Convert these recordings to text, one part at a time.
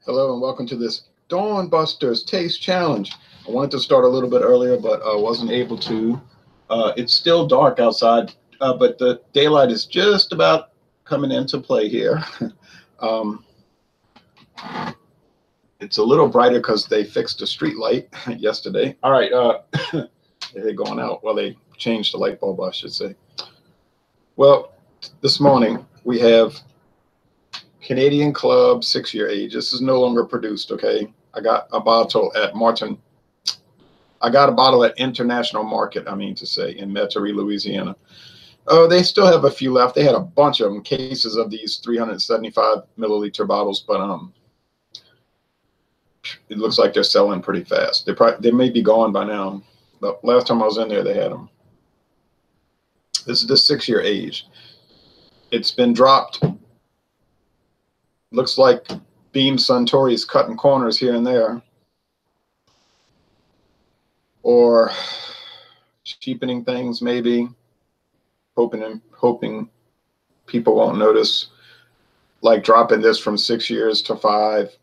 Hello and welcome to this Dawn Busters Taste Challenge. I wanted to start a little bit earlier, but I wasn't able to. It's still dark outside, but the daylight is just about coming into play here. um, it's a little brighter because they fixed the street light yesterday. All right, they're going out. Well, they changed the light bulb, I should say. Well, this morning we have Canadian Club 6-year age. This is no longer produced, okay? I got a bottle at Martin. I got a bottle at International Market, I mean to say, in Metairie, Louisiana. Oh, they still have a few left. They had a bunch of them, cases of these 375 milliliter bottles, but it looks like they're selling pretty fast. They may be gone by now. The last time I was in there, they had them. This is the 6-year age. It's been dropped. Looks like Beam-Suntory is cutting corners here and there, or cheapening things maybe, hoping people won't notice, like dropping this from 6 years to 5,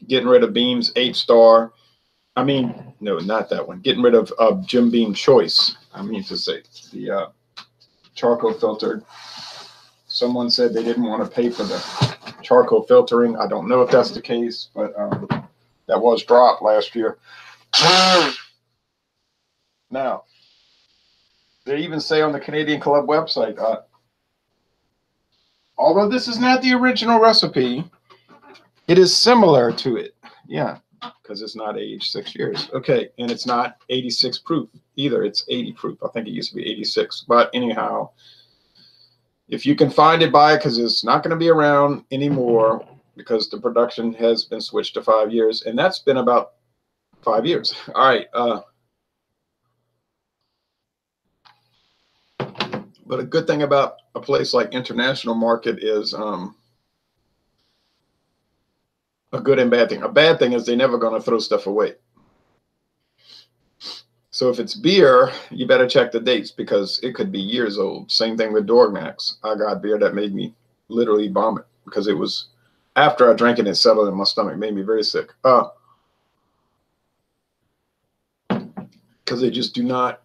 getting rid of Beam's 8-star. I mean, no, not that one. Getting rid of Jim Beam Choice. I mean to say, the charcoal filtered. Someone said they didn't want to pay for the charcoal filtering. I don't know if that's the case, but that was dropped last year. Now, they even say on the Canadian Club website, although this is not the original recipe, it is similar to it. Yeah, because it's not aged 6 years. Okay, and it's not 86 proof either. It's 80 proof. I think it used to be 86. But anyhow, if you can find it, buy it, because it's not going to be around anymore because the production has been switched to 5 years, and that's been about 5 years. All right. But a good thing about a place like International Market is a good and bad thing. A bad thing is they're never going to throw stuff away. So if it's beer, you better check the dates because it could be years old. Same thing with Dormax. I got beer that made me literally vomit because it was after I drank it and settled in my stomach. It made me very sick. Because they just do not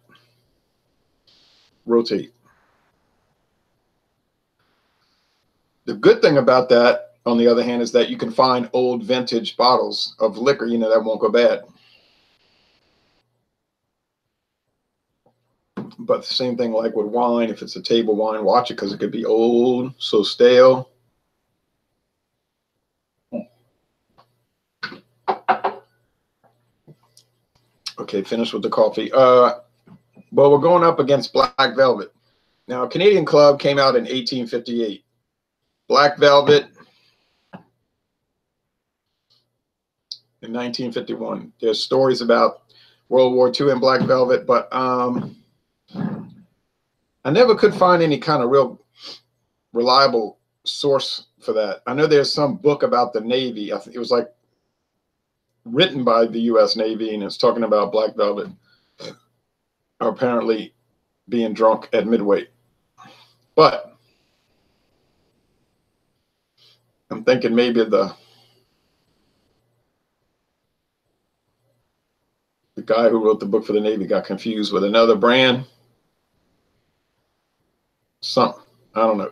rotate. The good thing about that, on the other hand, is that you can find old vintage bottles of liquor, that won't go bad. But the same thing like with wine, if it's a table wine, watch it because it could be old, so stale. Okay, finished with the coffee. Well, we're going up against Black Velvet. Now, Canadian Club came out in 1858. Black Velvet in 1951. There's stories about World War II and Black Velvet, but I never could find any kind of real reliable source for that. I know there's some book about the Navy. I think it was like written by the U.S. Navy, and it's talking about Black Velvet apparently being drunk at midweight. But I'm thinking maybe the guy who wrote the book for the Navy got confused with another brand. Something. I don't know.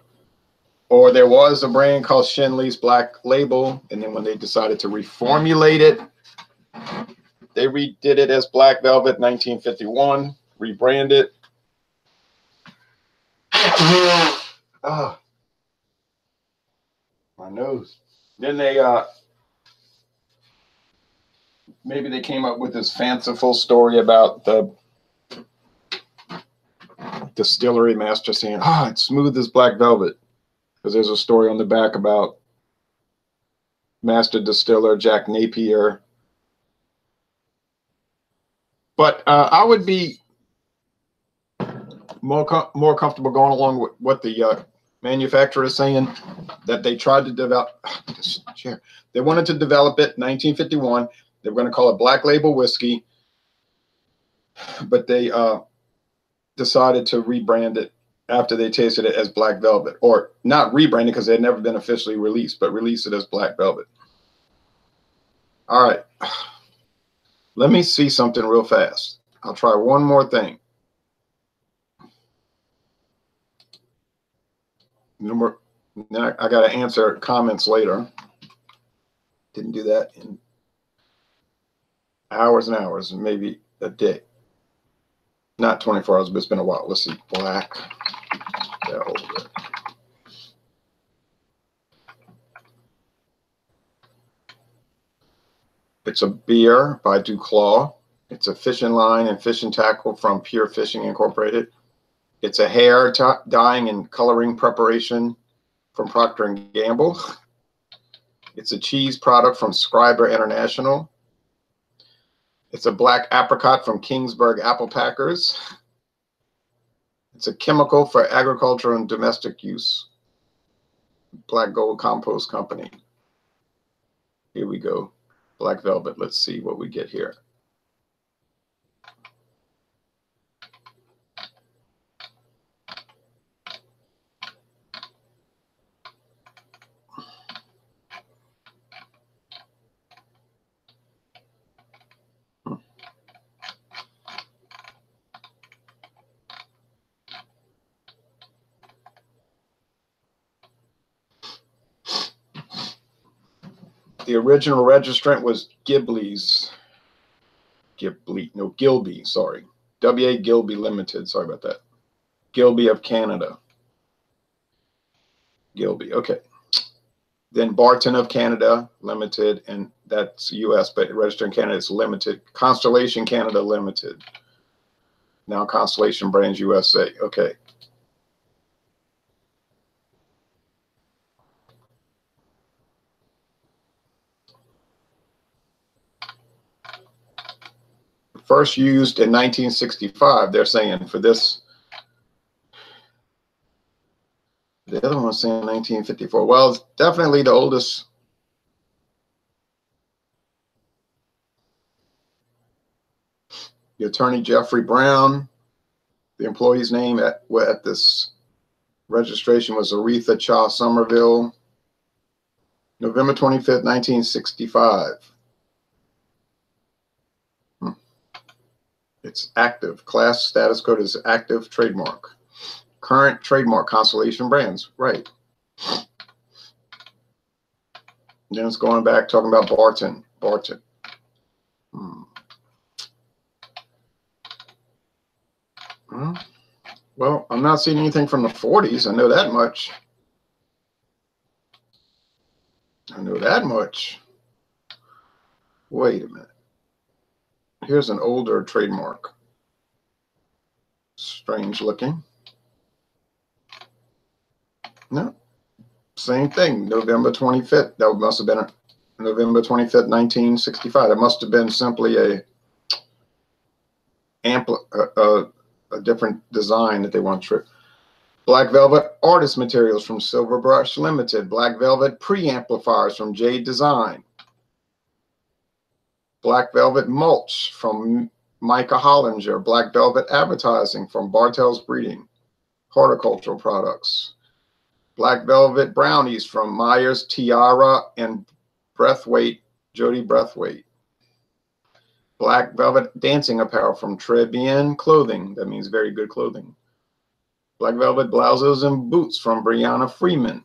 Or there was a brand called Shenley's Black Label, and then when they decided to reformulate it, they redid it as Black Velvet 1951, rebranded. Ah, my nose. Then they maybe they came up with this fanciful story about the distillery master saying, it's smooth as black velvet, because there's a story on the back about master distiller Jack Napier. But I would be more comfortable going along with what the manufacturer is saying, that they tried to develop. They wanted to develop it in 1951. They were going to call it Black Label Whiskey, but they decided to rebrand it after they tasted it as Black Velvet, or not rebrand it because it had never been officially released, but release it as Black Velvet. All right. Let me see something real fast. I'll try one more thing. Then I got to answer comments later. Didn't do that in hours and hours, maybe a day. Not 24 hours, but it's been a while. Let's see. Black Velvet. It's a beer by Duclaw. It's a fishing line and fishing tackle from Pure Fishing Incorporated. It's a hair dyeing and coloring preparation from Procter & Gamble. It's a cheese product from Scriber International. It's a black apricot from Kingsburg Apple Packers. It's a chemical for agricultural and domestic use. Black Gold Compost Company. Here we go. Black Velvet. Let's see what we get here. The original registrant was Gilby, sorry. W.A. Gilby Limited, sorry about that. Gilby of Canada. Gilby, okay. Then Barton of Canada Limited, and that's US, but registered in Canada is Limited. Constellation Canada Limited. Now Constellation Brands USA, okay. First used in 1965, they're saying, for this. The other one was saying 1954. Well, it's definitely the oldest. The attorney, Jeffrey Brown. The employee's name at this registration was Aretha Cha Somerville. November 25th, 1965. It's active. Class status code is active trademark. Current trademark, Constellation Brands. Right. Then it's going back, talking about Barton. Barton. Well, I'm not seeing anything from the 40s. I know that much. I know that much. Wait a minute. Here's an older trademark. Strange looking. No, same thing. November 25th. That must have been November 25th, 1965. It must have been simply a different design that they want to. Black Velvet Artist Materials from Silverbrush Limited. Black Velvet Preamplifiers from Jade Design. Black Velvet Mulch from Micah Hollinger. Black Velvet Advertising from Bartell's Breeding. Horticultural Products. Black Velvet Brownies from Myers, Tiara, and Breathwaite, Jody Breathwaite. Black Velvet Dancing Apparel from Trebien Clothing. That means very good clothing. Black Velvet Blouses and Boots from Brianna Freeman.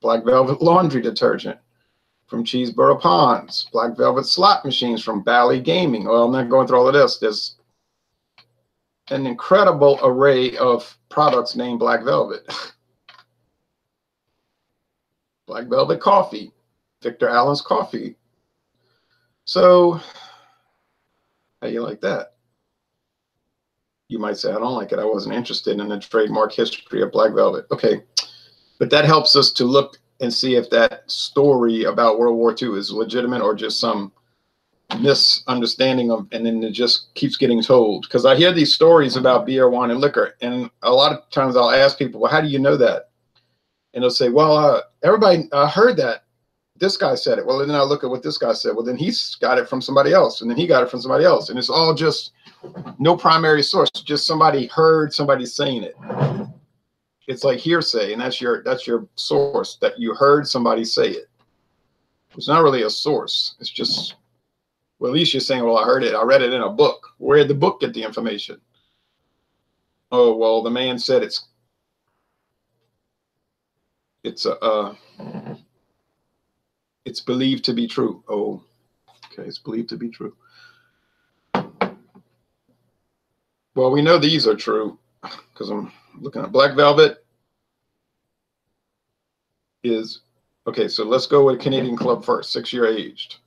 Black Velvet Laundry Detergent from Cheeseboro Ponds. Black Velvet Slot Machines from Bally Gaming. Well, I'm not going through all of this. There's an incredible array of products named Black Velvet. Black Velvet Coffee, Victor Allen's Coffee. So, how do you like that? You might say, I don't like it. I wasn't interested in the trademark history of Black Velvet. Okay, but that helps us to look and see if that story about World War II is legitimate or just some misunderstanding of, and then it just keeps getting told. Because I hear these stories about beer, wine, and liquor, and a lot of times I'll ask people, well, how do you know that? And they'll say, well, everybody heard that. This guy said it. Well, then I look at what this guy said. Well, then he's got it from somebody else, and then he got it from somebody else. And it's all just no primary source. Just somebody heard somebody saying it. It's like hearsay, and that's your source, that you heard somebody say it. It's not really a source. It's just, well, at least you're saying, well, I heard it. I read it in a book. Where did the book get the information? Oh, well, the man said it's believed to be true. Oh, okay, it's believed to be true. Well, we know these are true because I'm looking at Black Velvet is, okay, so let's go with Canadian Club first, 6-year aged.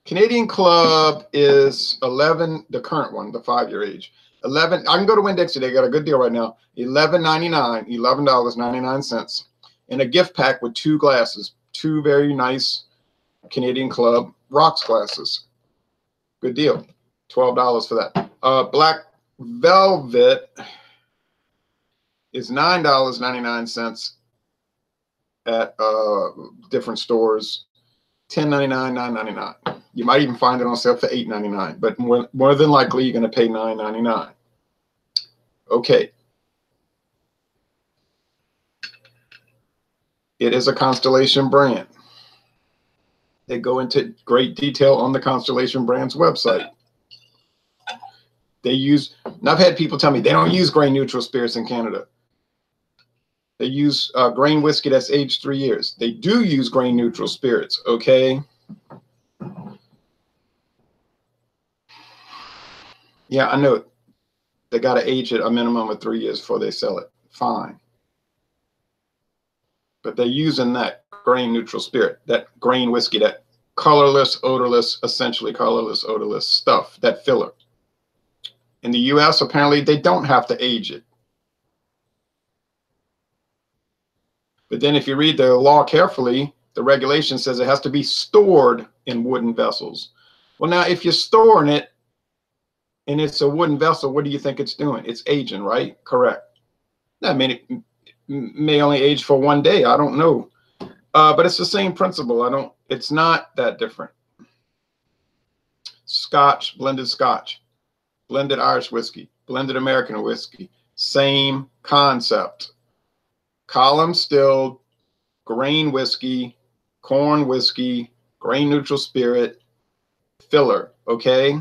Canadian Club is 11, the current one, the 5-year age. 11, I can go to Winn-Dixie, they got a good deal right now. $11.99, $11.99, in a gift pack with 2 glasses, 2 very nice Canadian Club rocks glasses. Good deal. $12 for that. Black Velvet is $9.99 at different stores. $10.99, $9.99. You might even find it on sale for $8.99, but more than likely you're going to pay $9.99. Okay. It is a Constellation brand. They go into great detail on the Constellation Brands website. They use, and I've had people tell me they don't use grain neutral spirits in Canada. They use grain whiskey that's aged 3 years. They do use grain neutral spirits, okay? Yeah, I know. They got to age it a minimum of 3 years before they sell it. Fine. But they're using that grain neutral spirit, that grain whiskey, that colorless, odorless, essentially colorless, odorless stuff, that filler. In the US, apparently, they don't have to age it. But then if you read the law carefully, the regulation says it has to be stored in wooden vessels. Well, now, if you're storing it and it's a wooden vessel, what do you think it's doing? It's aging, right? Correct. I mean, it may only age for 1 day. I don't know. But it's the same principle. It's not that different. Scotch, blended Irish whiskey, blended American whiskey, same concept. Column stilled, grain whiskey, corn whiskey, grain neutral spirit, filler, okay?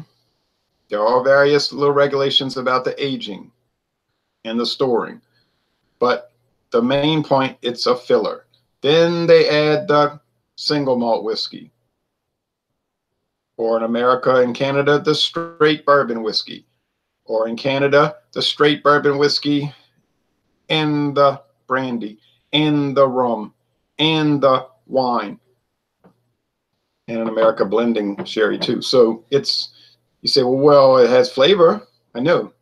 There are various little regulations about the aging and the storing. But the main point, it's a filler. Then they add the single malt whiskey. Or in America and Canada, the straight bourbon whiskey. Or in Canada, the straight bourbon whiskey and the brandy and the rum and the wine. And in America, blending sherry too. So it's, you say, well, it has flavor. I know.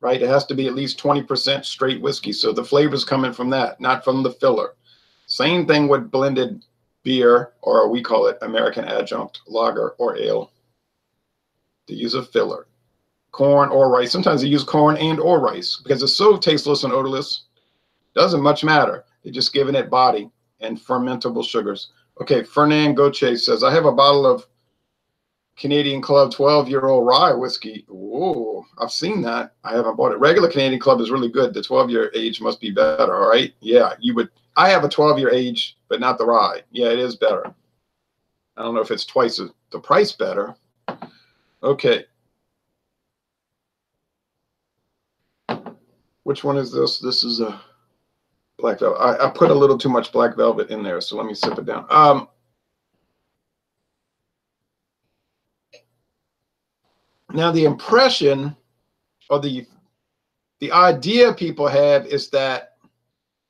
Right? It has to be at least 20% straight whiskey. So the flavor's coming from that, not from the filler. Same thing with blended beer, or we call it American adjunct lager or ale. They use a filler. Corn or rice. Sometimes they use corn and or rice because it's so tasteless and odorless. Doesn't much matter. They're just giving it body and fermentable sugars. Okay, Fernand Gauthier says, I have a bottle of Canadian Club 12-year-old rye whiskey. Whoa, I've seen that. I haven't bought it. Regular Canadian Club is really good. The 12-year age must be better, all right? Yeah, you would. I have a 12-year age, but not the rye. Yeah, it is better. I don't know if it's twice the price better. Okay. Which one is this? This is a Black Velvet. I put a little too much Black Velvet in there, so let me sip it down. Now, the impression or the idea people have is that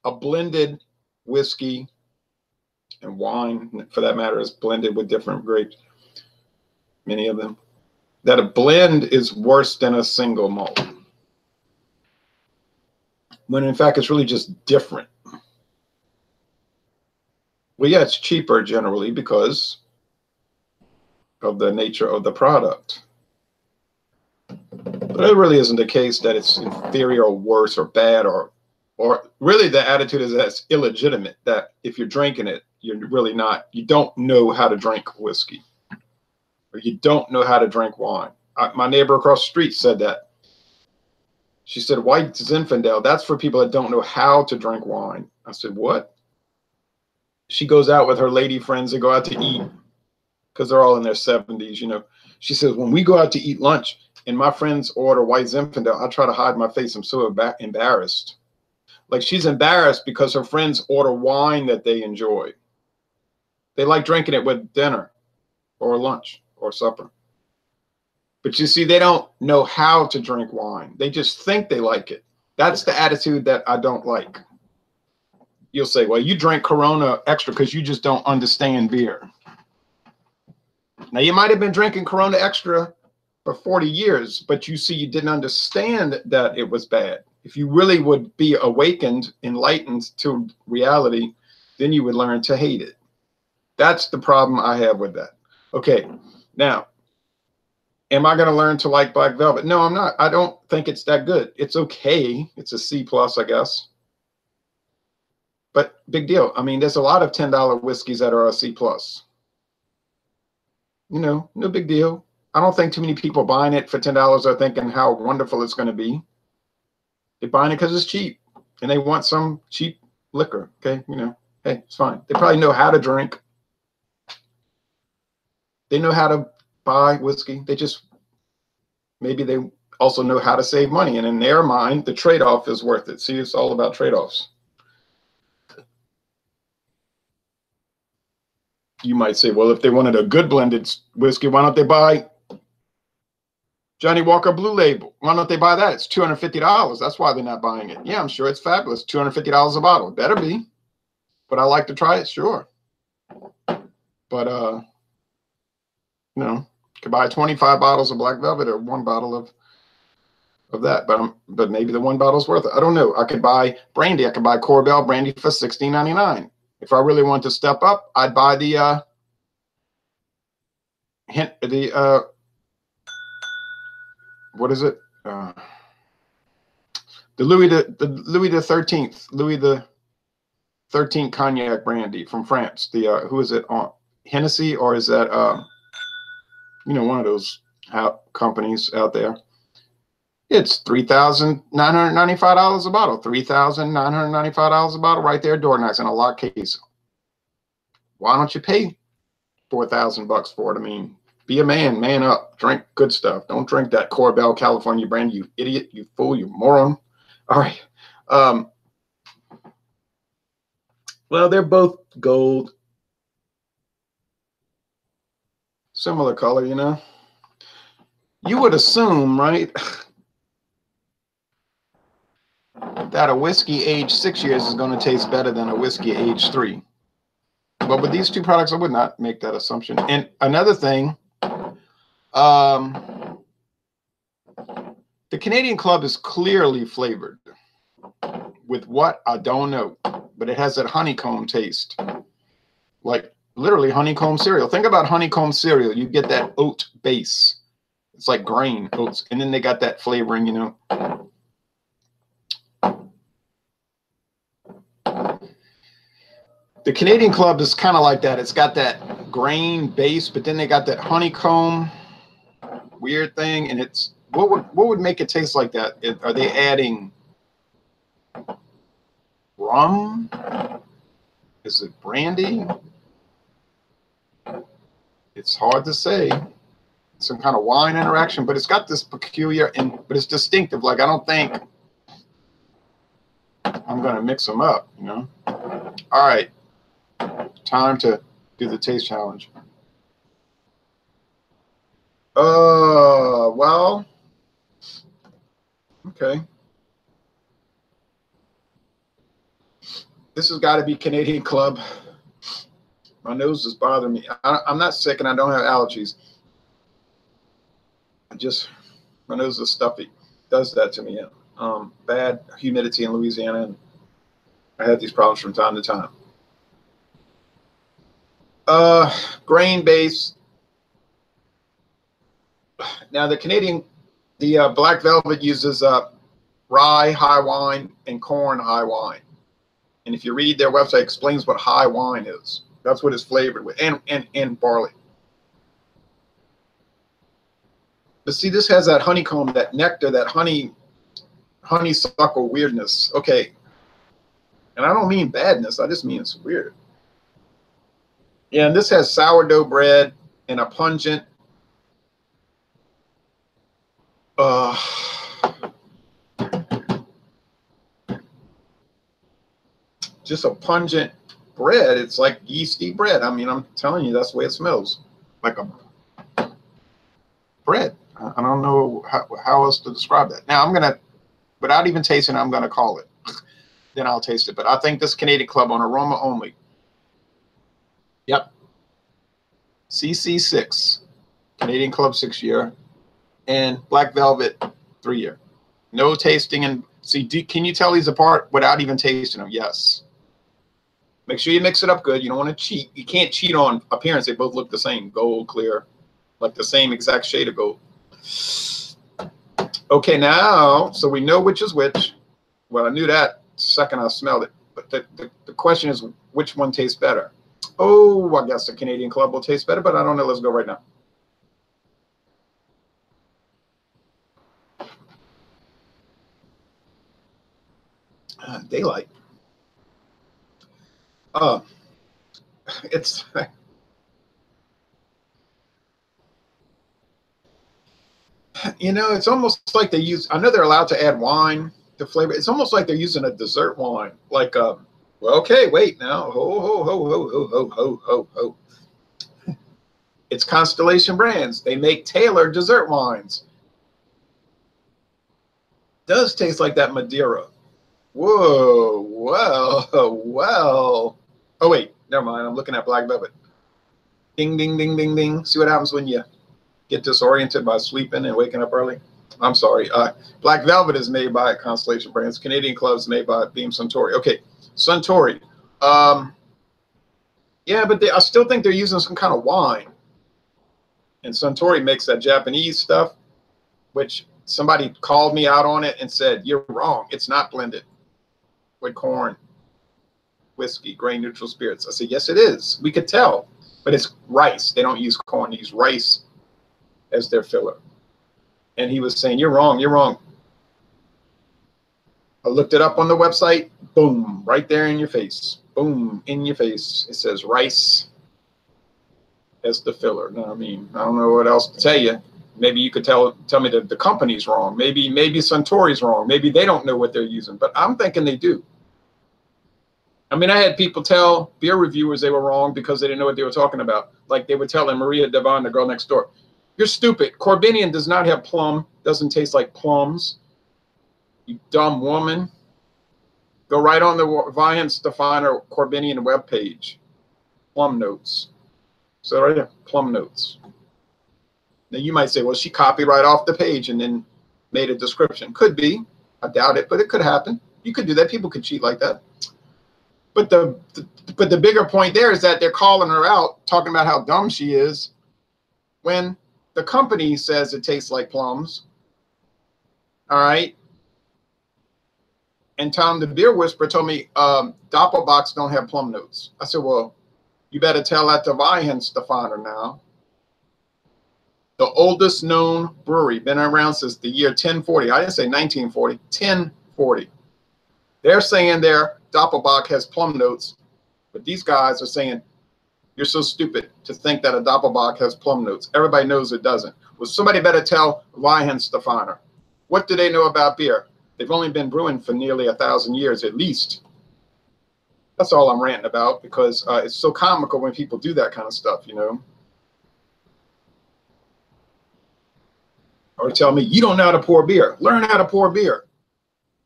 a blended whiskey and wine, for that matter, is blended with different grapes, many of them, that a blend is worse than a single malt. When in fact, it's really just different. Well, yeah, it's cheaper generally because of the nature of the product. But it really isn't the case that it's inferior or worse or bad or really the attitude is that it's illegitimate, that if you're drinking it, you're really not, you don't know how to drink whiskey or you don't know how to drink wine. My neighbor across the street said that. She said, White Zinfandel, that's for people that don't know how to drink wine. I said, what? she goes out with her lady friends. They go out to eat because they're all in their 70s, you know. She says, when we go out to eat lunch and my friends order White Zinfandel, I try to hide my face. I'm so embarrassed. Like, she's embarrassed because her friends order wine that they enjoy. They like drinking it with dinner or lunch or supper. But you see, they don't know how to drink wine. They just think they like it. That's the attitude that I don't like. You'll say, well, you drink Corona Extra because you just don't understand beer. Now, you might have been drinking Corona Extra for 40 years, but you see, you didn't understand that it was bad. If you really would be awakened, enlightened to reality, then you would learn to hate it. That's the problem I have with that. Okay, now, am I going to learn to like Black Velvet? No, I'm not. I don't think it's that good. It's okay. It's a C+, I guess. But big deal. I mean, there's a lot of $10 whiskeys that are a C+. You know, no big deal. I don't think too many people buying it for $10 are thinking how wonderful it's going to be. They're buying it because it's cheap and they want some cheap liquor. Okay, you know, hey, it's fine. They probably know how to drink. They know how to buy whiskey. They just, maybe they also know how to save money. And in their mind, the trade-off is worth it. See, it's all about trade-offs. You might say, well, if they wanted a good blended whiskey, why don't they buy Johnny Walker Blue Label? Why don't they buy that? It's $250. That's why they're not buying it. Yeah, I'm sure it's fabulous. $250 a bottle. It better be. But I like to try it, sure. But, you know, you could buy 25 bottles of Black Velvet or one bottle of that. But maybe the one bottle's worth it. I don't know. I could buy brandy. I could buy Corbel brandy for $16.99. If I really want to step up, I'd buy the what is it? The Louis the 13th cognac brandy from France. The who is it on Hennessy, or is that you know, one of those companies out there? It's $3,995 a bottle. $3,995 a bottle right there, door knocks in a lock case. Why don't you pay $4,000 for it? I mean, be a man, man up, drink good stuff. Don't drink that Corbel California brand, you idiot, you fool, you moron. All right. Well, they're both gold. Similar color, you know. You would assume, right, that a whiskey aged 6 years is going to taste better than a whiskey aged 3. But with these two products, I would not make that assumption. And another thing, the Canadian Club is clearly flavored with what? I don't know. But it has that honeycomb taste. Like literally honeycomb cereal. Think about honeycomb cereal. You get that oat base. It's like grain oats. And then they got that flavoring, you know. The Canadian Club is kind of like that. It's got that grain base, but then they got that honeycomb weird thing. And it's what would make it taste like that? Are they adding rum? Is it brandy? It's hard to say. Some kind of wine interaction, but it's got this peculiar but it's distinctive. Like, I don't think I'm going to mix them up, you know? All right. Time to do the taste challenge. Well, okay. This has got to be Canadian Club. My nose is bothering me. I'm not sick and I don't have allergies. My nose is stuffy. It does that to me. Bad humidity in Louisiana, and I had these problems from time to time. Grain base. Now the Black Velvet uses rye high wine and corn high wine. And if you read their website, it explains what high wine is. That's what it's flavored with, and barley. But see, this has that honeycomb, that nectar, that honeysuckle weirdness. Okay. And I don't mean badness. I just mean it's weird. Yeah, and this has sourdough bread and a pungent, just a pungent bread. It's like yeasty bread. I mean, I'm telling you, that's the way it smells, like a bread. I don't know how else to describe that. Now I'm gonna, without even tasting it, I'm gonna call it. Then I'll taste it. But I think this Canadian Club on aroma only. Yep. CC6, Canadian Club 6-year, and Black Velvet 3-year. No tasting. And see, can you tell these apart without even tasting them? Yes. Make sure you mix it up good. You don't want to cheat. You can't cheat on appearance. They both look the same, gold, clear, like the same exact shade of gold. Okay, now, so we know which is which. Well, I knew that the second I smelled it. But the question is, which one tastes better? Oh, I guess the Canadian Club will taste better, but I don't know. Let's go right now. Daylight. It's it's almost like they use. I know they're allowed to add wine to flavor. It's almost like they're using a dessert wine. Like, well, okay, wait now. Ho ho ho ho ho ho ho ho ho. It's Constellation Brands. They make tailored dessert wines. Does taste like that Madeira. Whoa, well, well. Oh, wait, never mind. I'm looking at Black Velvet. Ding, ding, ding, ding, ding. See what happens when you get disoriented by sleeping and waking up early? I'm sorry. Black Velvet is made by Constellation Brands. Canadian Club is made by Beam-Suntory. Okay, Suntory. Yeah, but I still think they're using some kind of wine. And Suntory makes that Japanese stuff, which somebody called me out on it and said, you're wrong. It's not blended with corn, whiskey, grain neutral spirits. I said, yes, it is. We could tell, but it's rice. They don't use corn. They use rice as their filler. And he was saying, you're wrong. You're wrong. I looked it up on the website. Boom, right there in your face. Boom, in your face. It says rice as the filler. No, I mean, I don't know what else to tell you. Maybe you could tell me that the company's wrong. Maybe Suntory's wrong. Maybe they don't know what they're using, but I'm thinking they do. I mean, I had people tell beer reviewers they were wrong because they didn't know what they were talking about. Like they were telling Maria Devon, the girl next door, you're stupid. Corbinian does not have plum. Doesn't taste like plums. You dumb woman. Go right on the Weihenstephaner Corbinian webpage. Plum notes. So right there, plum notes. Now you might say, well, she copied right off the page and then made a description. Could be. I doubt it, but it could happen. You could do that. People could cheat like that. But the bigger point there is that they're calling her out, talking about how dumb she is, when the company says it tastes like plums. All right. And Tom, the beer whisperer, told me Doppelbocks don't have plum notes. I said, well, you better tell that to Weihenstephaner now. The oldest known brewery, been around since the year 1040. I didn't say 1940, 1040. They're saying their Doppelbock has plum notes, but these guys are saying, you're so stupid to think that a Doppelbock has plum notes. Everybody knows it doesn't. Well, somebody better tell Weihenstephaner. What do they know about beer? They've only been brewing for nearly 1,000 years at least. That's all I'm ranting about, because it's so comical when people do that kind of stuff, you know. Or tell me, you don't know how to pour beer. Learn how to pour beer.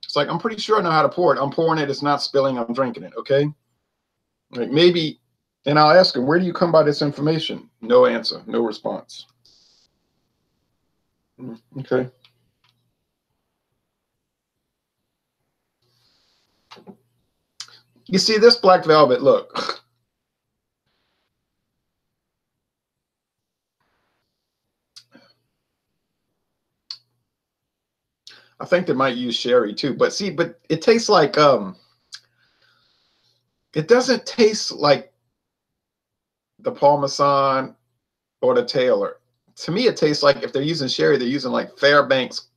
It's like, I'm pretty sure I know how to pour it. I'm pouring it. It's not spilling. I'm drinking it. Okay. Like maybe, and I'll ask him, where do you come by this information? No answer. No response. Okay. You see this Black Velvet, look. I think they might use sherry too, but see, but it tastes like, it doesn't taste like the Parmesan or the Taylor. To me, it tastes like if they're using sherry, they're using like Fairbanks.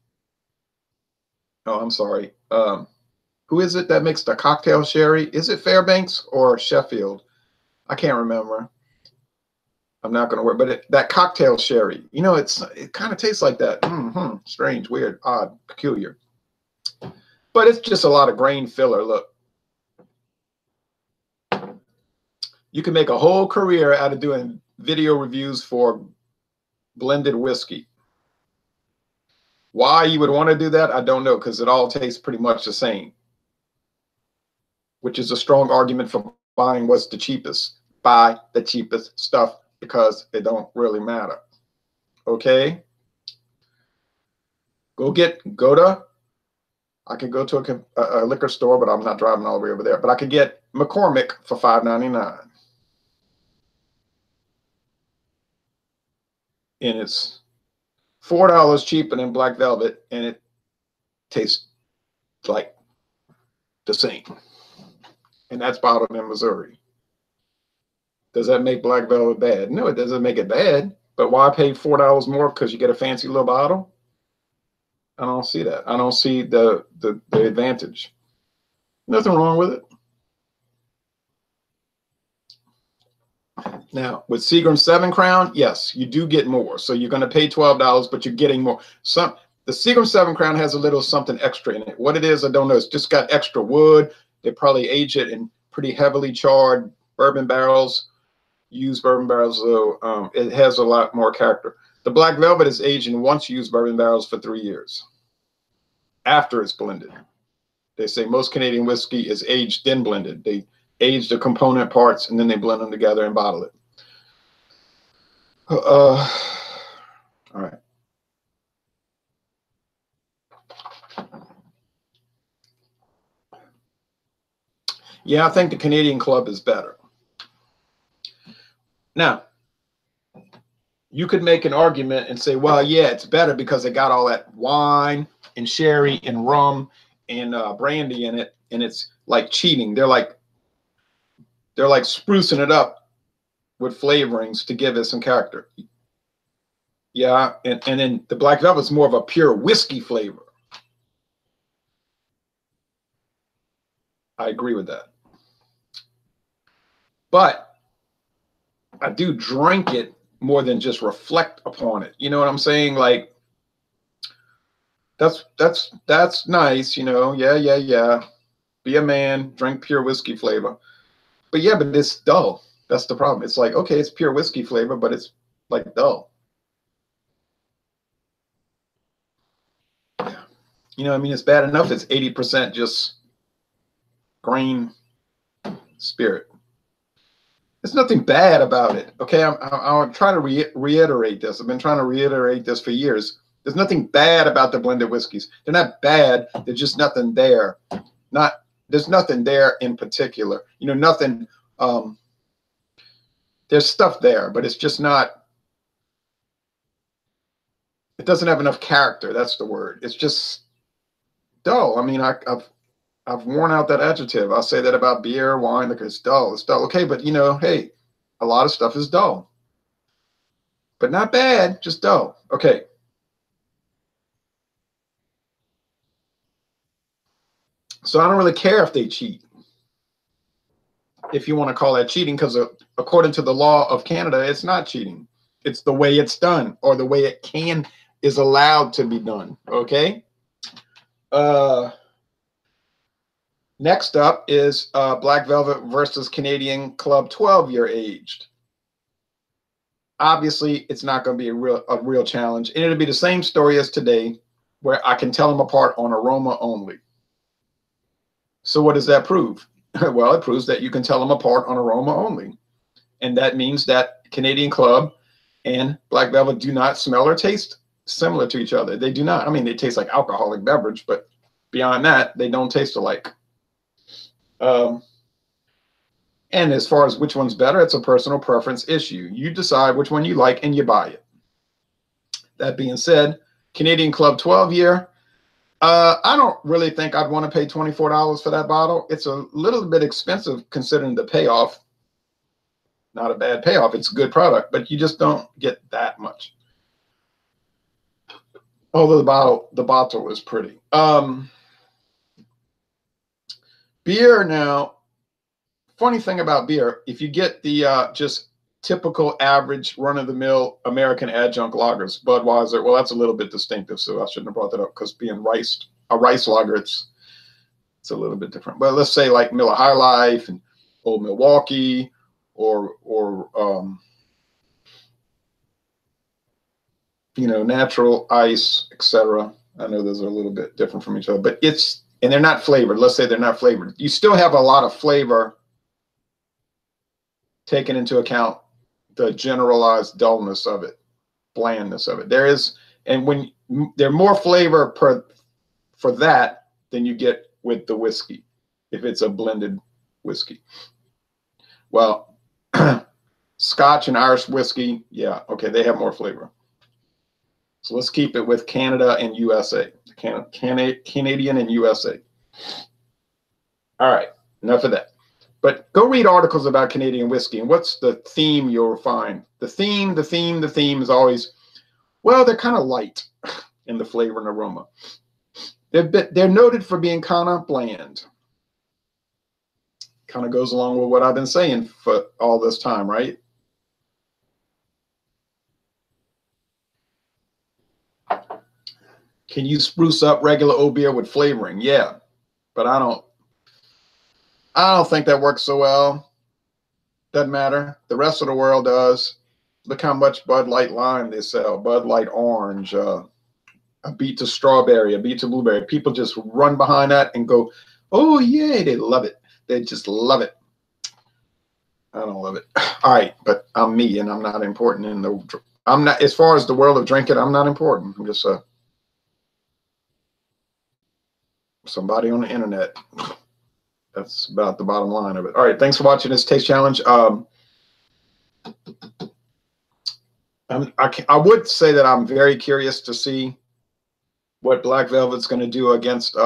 Oh, I'm sorry. Who is it that makes the cocktail sherry? Is it Fairbanks or Sheffield? I can't remember. I'm not going to worry. But that cocktail sherry, you know, it kind of tastes like that. Strange, weird, odd, peculiar. But it's just a lot of grain filler. Look, you can make a whole career out of doing video reviews for blended whiskey. Why you would want to do that, I don't know, because it all tastes pretty much the same, which is a strong argument for buying what's the cheapest. Buy the cheapest stuff because it don't really matter. Okay? I could go to a liquor store, but I'm not driving all the way over there. But I could get McCormick for $5.99. And it's $4 cheaper than Black Velvet, and it tastes like the same. And that's bottled in Missouri. Does that make Black Velvet bad? No, it doesn't make it bad. But why pay $4 more because you get a fancy little bottle? I don't see that. I don't see the advantage. Nothing wrong with it. Now, with Seagram's 7 Crown, yes, you do get more. So you're going to pay $12, but you're getting more. The Seagram's 7 Crown has a little something extra in it. What it is, I don't know. It's just got extra wood. They probably age it in pretty heavily charred bourbon barrels, used bourbon barrels. So it has a lot more character. The Black Velvet is aged in once used bourbon barrels for 3 years after it's blended. They say most Canadian whiskey is aged then blended. They age the component parts and then they blend them together and bottle it. All right. Yeah, I think the Canadian Club is better. Now, you could make an argument and say, well, yeah, it's better because it got all that wine and sherry and rum and brandy in it, and it's like cheating. They're like sprucing it up with flavorings to give it some character. Yeah, and then the Black Velvet is more of a pure whiskey flavor. I agree with that. But I do drink it more than just reflect upon it. You know what I'm saying? Like, that's nice, you know. Yeah. Be a man, drink pure whiskey flavor. But yeah, but it's dull. That's the problem. It's like, okay, it's pure whiskey flavor, but it's like dull. You know, I mean, it's bad enough it's 80% just grain spirit. There's nothing bad about it. Okay, I'm trying to reiterate this. I've been trying to reiterate this for years. There's nothing bad about the blended whiskeys. They're not bad. There's just nothing there. There's nothing there in particular. You know, nothing. There's stuff there, but it's just not. It doesn't have enough character. That's the word. It's just dull. I mean, I've worn out that adjective. I'll say that about beer, wine, liquor. It's dull. It's dull. Okay, but you know, hey, a lot of stuff is dull, but not bad. Just dull. Okay. So I don't really care if they cheat, if you want to call that cheating, because according to the law of Canada, it's not cheating. It's the way it's done, or the way it is allowed to be done. Okay. Next up is Black Velvet versus Canadian Club 12-year aged. Obviously, it's not going to be a real challenge, and it'll be the same story as today, where I can tell them apart on aroma only. So what does that prove? Well, it proves that you can tell them apart on aroma only. And that means that Canadian Club and Black Velvet do not smell or taste similar to each other. They do not. I mean, they taste like alcoholic beverage, but beyond that, they don't taste alike. And as far as which one's better, it's a personal preference issue. You decide which one you like and you buy it. That being said, Canadian Club 12-year, I don't really think I'd want to pay $24 for that bottle. It's a little bit expensive considering the payoff. Not a bad payoff. It's a good product, but you just don't get that much. Although the bottle is pretty. Beer now, funny thing about beer, if you get the just typical average run-of-the-mill American adjunct lagers. Budweiser, well, that's a little bit distinctive, so I shouldn't have brought that up because being a rice lager, it's a little bit different. But let's say like Miller High Life and Old Milwaukee or you know, Natural Ice, etc. I know those are a little bit different from each other, but and they're not flavored. Let's say they're not flavored. You still have a lot of flavor taken into account the generalized dullness of it, blandness of it. There is, and when there's more flavor for that than you get with the whiskey, if it's a blended whiskey. Well, Scotch and Irish whiskey, yeah, okay, they have more flavor. So let's keep it with Canada and USA. Canadian and USA. All right, enough of that. But go read articles about Canadian whiskey, and what's the theme you'll find? The theme is always, well, they're kind of light in the flavor and aroma. They're noted for being kind of bland. Kind of goes along with what I've been saying for all this time, right? Can you spruce up regular oat beer with flavoring? Yeah, but I don't think that works so well. Doesn't matter. The rest of the world does. Look how much Bud Light Lime they sell. Bud Light Orange, a beet to strawberry, a beet to blueberry. People just run behind that and go, oh, yeah, they love it. They just love it. I don't love it. All right, but I'm me, and I'm not important in the. I'm not, as far as the world of drinking, I'm not important. I'm just somebody on the internet. That's about the bottom line of it. All right, thanks for watching this taste challenge. I would say that I'm very curious to see what Black Velvet's going to do against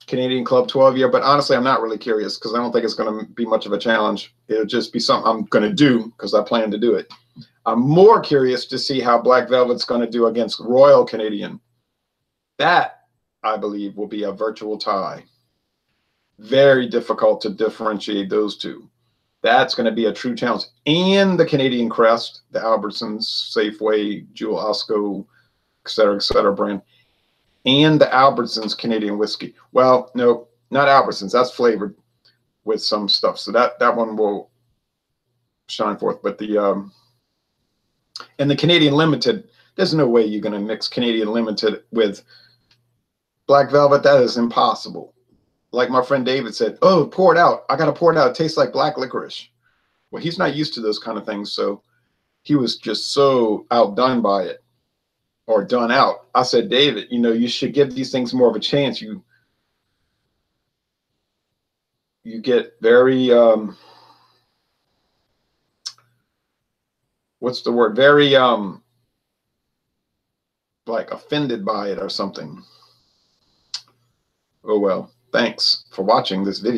Canadian Club 12 year, but honestly, I'm not really curious because I don't think it's going to be much of a challenge. It'll just be something I'm going to do because I plan to do it. I'm more curious to see how Black Velvet's going to do against Royal Canadian. That, I believe, will be a virtual tie. Very difficult to differentiate those two. That's going to be a true challenge. And the Canadian Crest, the Albertsons, Safeway, Jewel Osco, et cetera, brand. And the Albertsons Canadian whiskey. Well, no, not Albertsons. That's flavored with some stuff. So that one will shine forth. But the and the Canadian Limited, there's no way you're going to mix Canadian Limited with Black Velvet. That is impossible. Like my friend David said, oh, pour it out. I got to pour it out. It tastes like black licorice. Well, he's not used to those kind of things. So he was just so outdone by it or done out. I said, David, you know, you should give these things more of a chance. You get very, what's the word? Very, like offended by it or something. Oh, well. Thanks for watching this video.